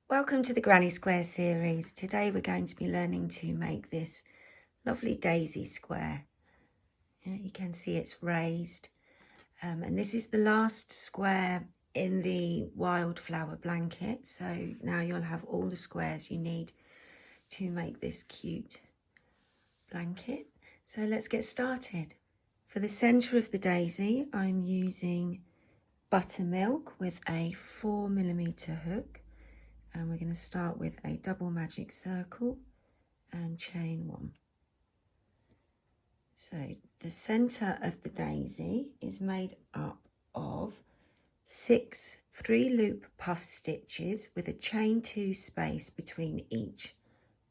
Welcome to the Granny Square series. Today we're going to be learning to make this lovely daisy square. You can see it's raised, and this is the last square in the wildflower blanket, so now you'll have all the squares you need to make this cute blanket. So let's get started. For the center of the daisy, I'm using buttermilk with a 4mm hook. And we're going to start with a double magic circle and chain 1. So the center of the daisy is made up of 6 3-loop puff stitches with a chain 2 space between each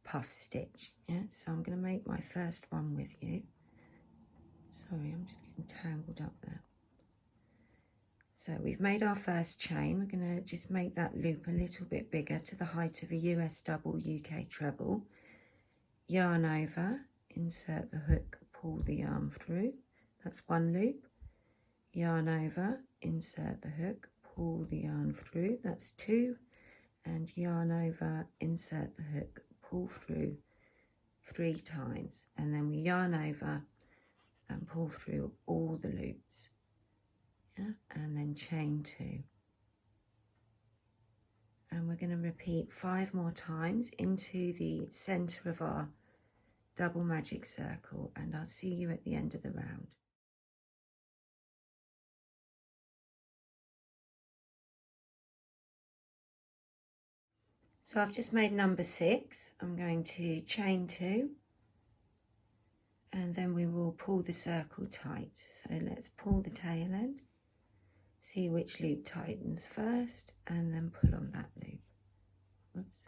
puff stitch. Yeah, so I'm going to make my first one with you. Sorry, I'm just getting tangled up there. So we've made our first chain. We're going to just make that loop a little bit bigger to the height of a US double, UK treble. Yarn over, insert the hook, pull the yarn through. That's 1 loop. Yarn over, insert the hook, pull the yarn through. That's 2. And yarn over, insert the hook, pull through 3 times. And then we yarn over and pull through all the loops. Yeah, and then chain 2, and we're going to repeat 5 more times into the center of our double magic circle, and I'll see you at the end of the round. So I've just made number 6. I'm going to chain 2, and then we will pull the circle tight. So let's pull the tail end. See which loop tightens first, and then pull on that loop. Whoops.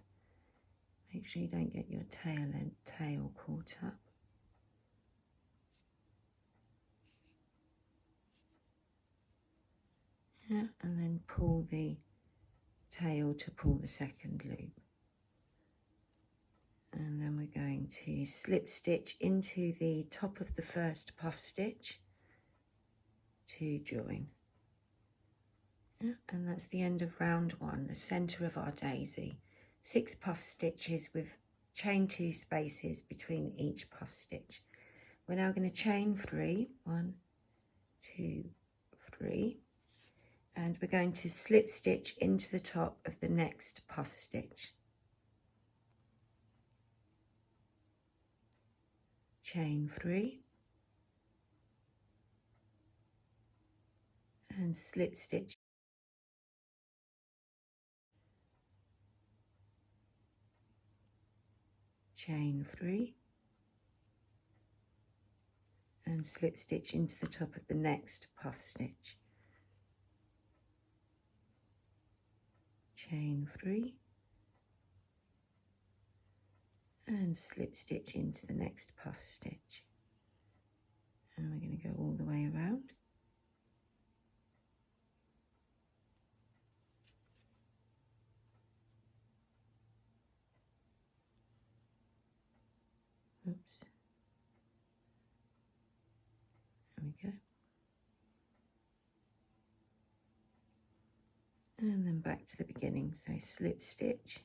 Make sure you don't get your tail caught up. Yeah, and then pull the tail to pull the second loop. And then we're going to slip stitch into the top of the first puff stitch to join. Yeah, and that's the end of round 1, the center of our daisy. 6 puff stitches with chain 2 spaces between each puff stitch. We're now going to chain 3, 1, 2, 3, and we're going to slip stitch into the top of the next puff stitch. Chain 3, and slip stitch. Chain 3, and slip stitch into the top of the next puff stitch. Chain 3, and slip stitch into the next puff stitch. And we're going to go all the way around. Oops. There we go. And then back to the beginning. So slip stitch.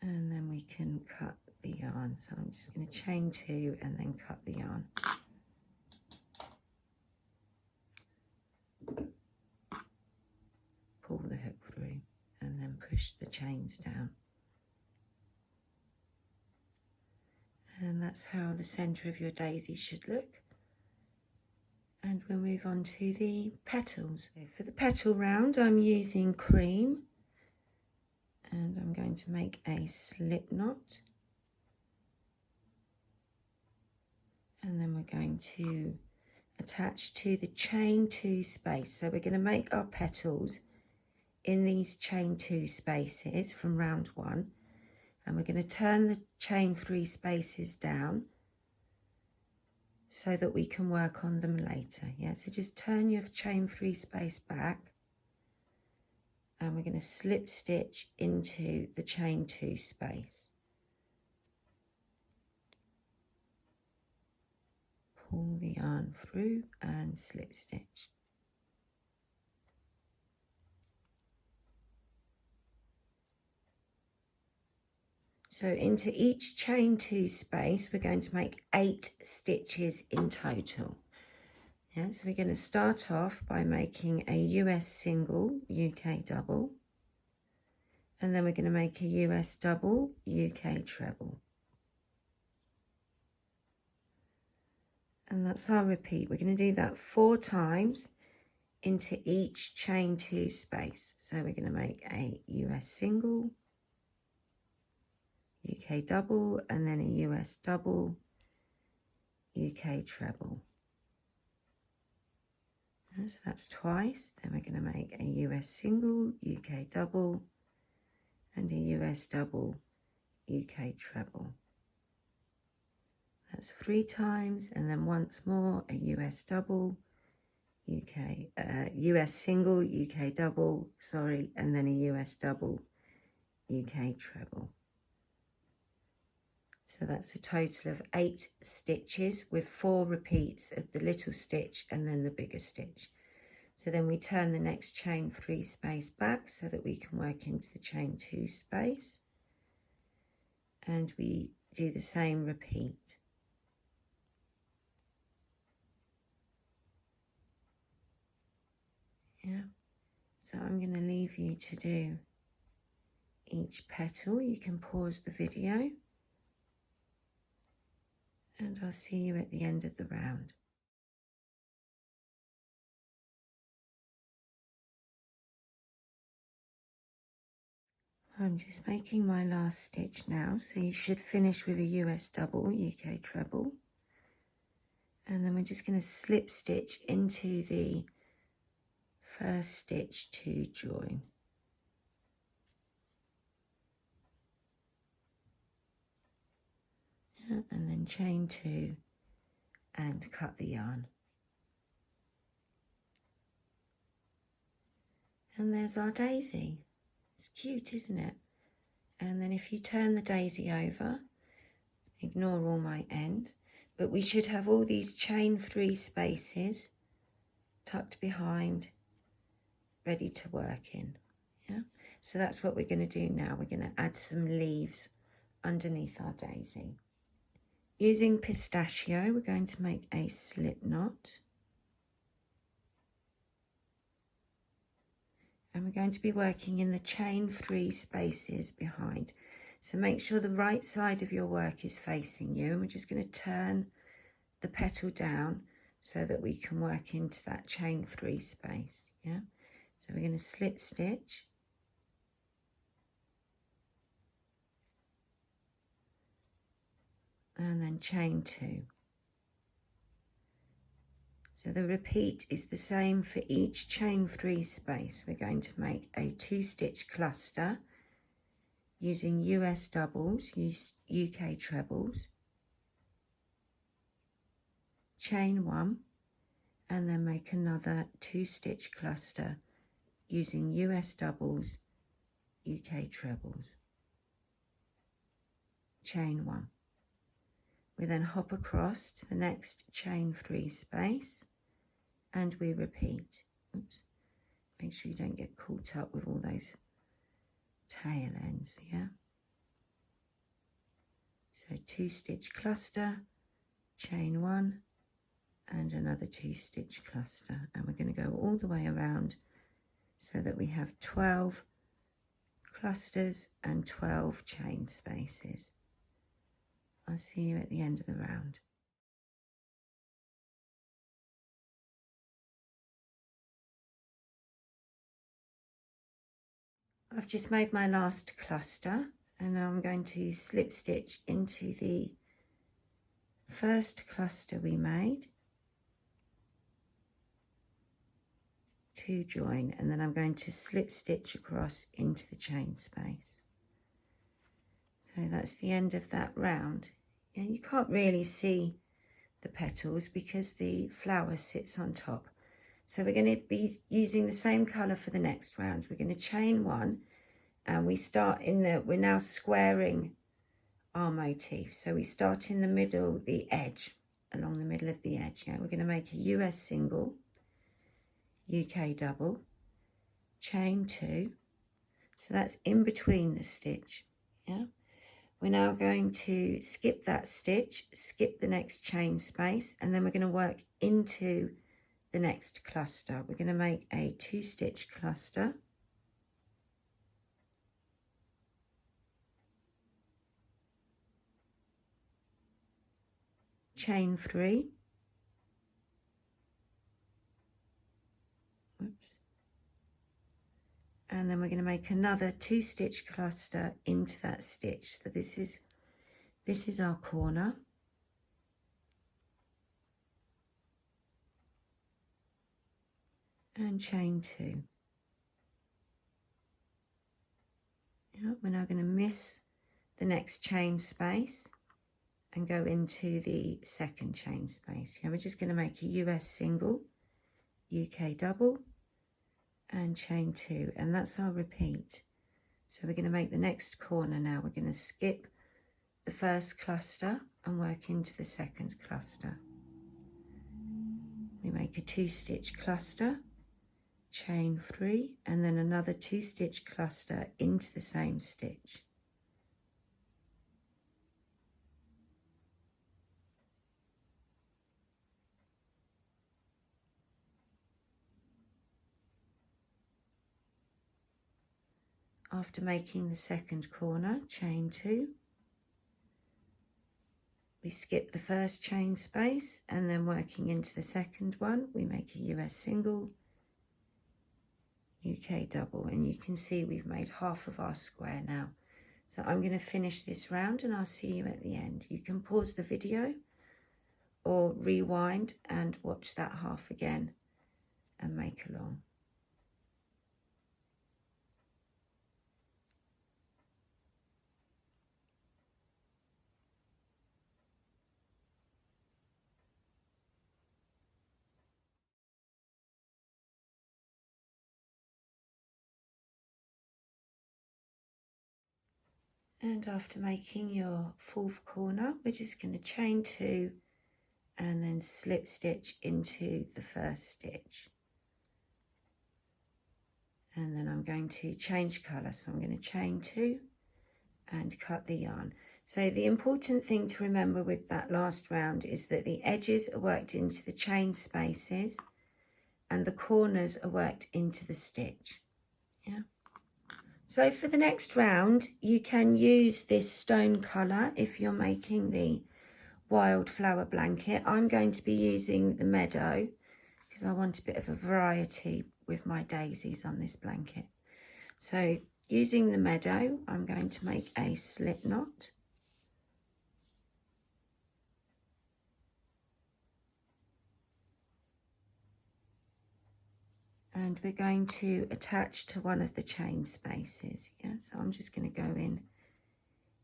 And then we can cut the yarn. So I'm just going to chain 2 and then cut the yarn. Pull the hook through and then push the chains down. And that's how the center of your daisy should look. And we'll move on to the petals. So for the petal round, I'm using cream, and I'm going to make a slip knot. And then we're going to attach to the chain 2 space. So we're going to make our petals in these chain 2 spaces from round 1. And we're going to turn the chain 3 spaces down so that we can work on them later. Yeah, so just turn your chain 3 space back, and we're going to slip stitch into the chain 2 space. Pull the yarn through and slip stitch. So into each chain 2 space, we're going to make 8 stitches in total. Yeah, so we're going to start off by making a US single, UK double, and then we're going to make a US double, UK treble. And that's our repeat. We're going to do that 4 times into each chain 2 space. So we're going to make a US single, UK double, and then a US double, UK treble. So that's twice. Then we're going to make a US single, UK double, and a US double, UK treble. That's 3 times, and then once more a US double, US single, UK double, sorry, and then a US double, UK treble. So that's a total of 8 stitches with 4 repeats of the little stitch and then the bigger stitch. So then we turn the next chain 3 space back so that we can work into the chain 2 space, and we do the same repeat. Yeah, so I'm going to leave you to do each petal. You can pause the video, and I'll see you at the end of the round. I'm just making my last stitch now, so you should finish with a US double, UK treble, and then we're just going to slip stitch into the first stitch to join. Yeah, and then chain 2 and cut the yarn. And there's our daisy. It's cute, isn't it? And then if you turn the daisy over, ignore all my ends, but we should have all these chain 3 spaces tucked behind, ready to work in. Yeah, so that's what we're going to do now. We're going to add some leaves underneath our daisy. Using pistachio, we're going to make a slip knot, and we're going to be working in the chain 3 spaces behind. So make sure the right side of your work is facing you, and we're just going to turn the petal down so that we can work into that chain 3 space. Yeah, so we're going to slip stitch, and then chain 2. So the repeat is the same for each chain 3 space. We're going to make a 2-stitch cluster using US doubles, UK trebles, chain 1, and then make another 2-stitch cluster using US doubles, UK trebles, chain 1. We then hop across to the next chain 3 space, and we repeat. Oops. Make sure you don't get caught up with all those tail ends, yeah? So 2-stitch cluster, chain 1, and another 2-stitch cluster. And we're going to go all the way around so that we have 12 clusters and 12 chain spaces. I'll see you at the end of the round. I've just made my last cluster, and now I'm going to slip stitch into the first cluster we made to join, and then I'm going to slip stitch across into the chain space. So that's the end of that round. And you can't really see the petals because the flower sits on top. So we're going to be using the same colour for the next round. We're going to chain 1, and we start in the, we're now squaring our motif. So we start in the middle, the edge, along the middle of the edge. Yeah, we're going to make a US single, UK double, chain 2. So that's in between the stitch. Yeah, We're now going to skip that stitch, skip the next chain space, and then we're going to work into the next cluster. We're going to make a 2-stitch cluster. Chain 3. Oops. And then we're going to make another 2-stitch cluster into that stitch. So this is our corner. And chain 2. Yeah, we're now going to miss the next chain space and go into the second chain space. Yeah, we're just going to make a US single, UK double, and chain 2, and that's our repeat. So we're going to make the next corner now. We're going to skip the first cluster and work into the second cluster. We make a 2-stitch cluster, chain 3, and then another 2-stitch cluster into the same stitch. After making the second corner, chain 2, we skip the first chain space, and then working into the second one, we make a US single, UK double, and you can see we've made half of our square now. So I'm going to finish this round and I'll see you at the end. You can pause the video or rewind and watch that half again and make along. And after making your 4th corner, we're just going to chain 2 and then slip stitch into the first stitch. And then I'm going to change colour, so I'm going to chain 2 and cut the yarn. So the important thing to remember with that last round is that the edges are worked into the chain spaces and the corners are worked into the stitch. Yeah. So for the next round, you can use this stone colour if you're making the wildflower blanket. I'm going to be using the meadow because I want a bit of a variety with my daisies on this blanket. So using the meadow, I'm going to make a slip knot. And we're going to attach to one of the chain spaces. Yeah, so I'm just going to go in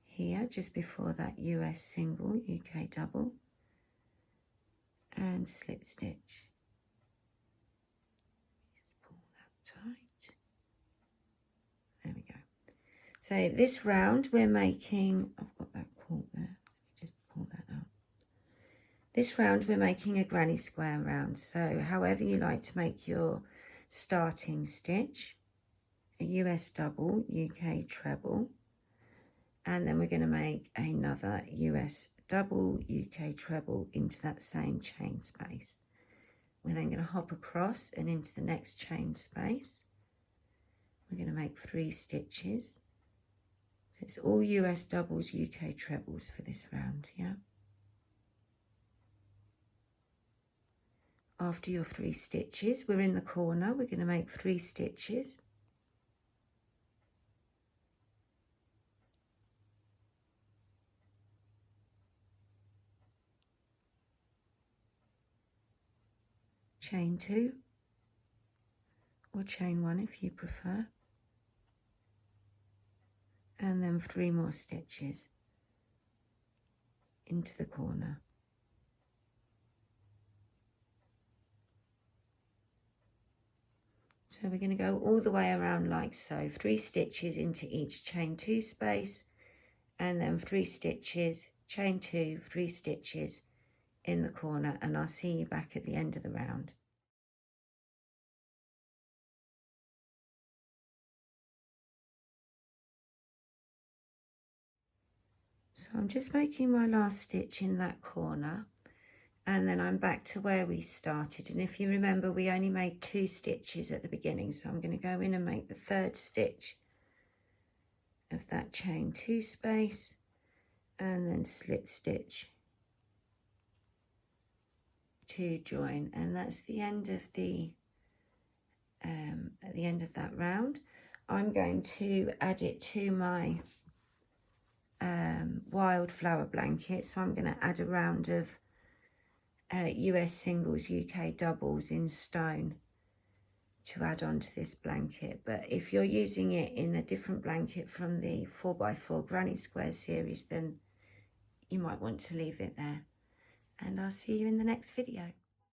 here just before that US single, UK double, and slip stitch. Just pull that tight. There we go. So this round we're making, I've got that caught there, let me just pull that out. This round we're making a granny square round, so however you like to make your starting stitch, a US double, UK treble, and then we're going to make another US double, UK treble into that same chain space. We're then going to hop across and into the next chain space. We're going to make 3 stitches. So it's all US doubles, UK trebles for this round, yeah? After your 3 stitches, we're in the corner, we're going to make 3 stitches. Chain 2 or chain 1 if you prefer, and then 3 more stitches into the corner. So we're going to go all the way around like so, 3 stitches into each chain 2 space, and then 3 stitches, chain 2, 3 stitches in the corner, and I'll see you back at the end of the round. I'm just making my last stitch in that corner, and then I'm back to where we started. And if you remember, we only made 2 stitches at the beginning, so I'm going to go in and make the 3rd stitch of that chain 2 space, and then slip stitch to join, and that's the end of the at the end of that round. I'm going to add it to my wildflower blanket, so I'm going to add a round of US singles, UK doubles in stone to add on to this blanket. But if you're using it in a different blanket from the 4x4 Granny Square series, then you might want to leave it there. And I'll see you in the next video.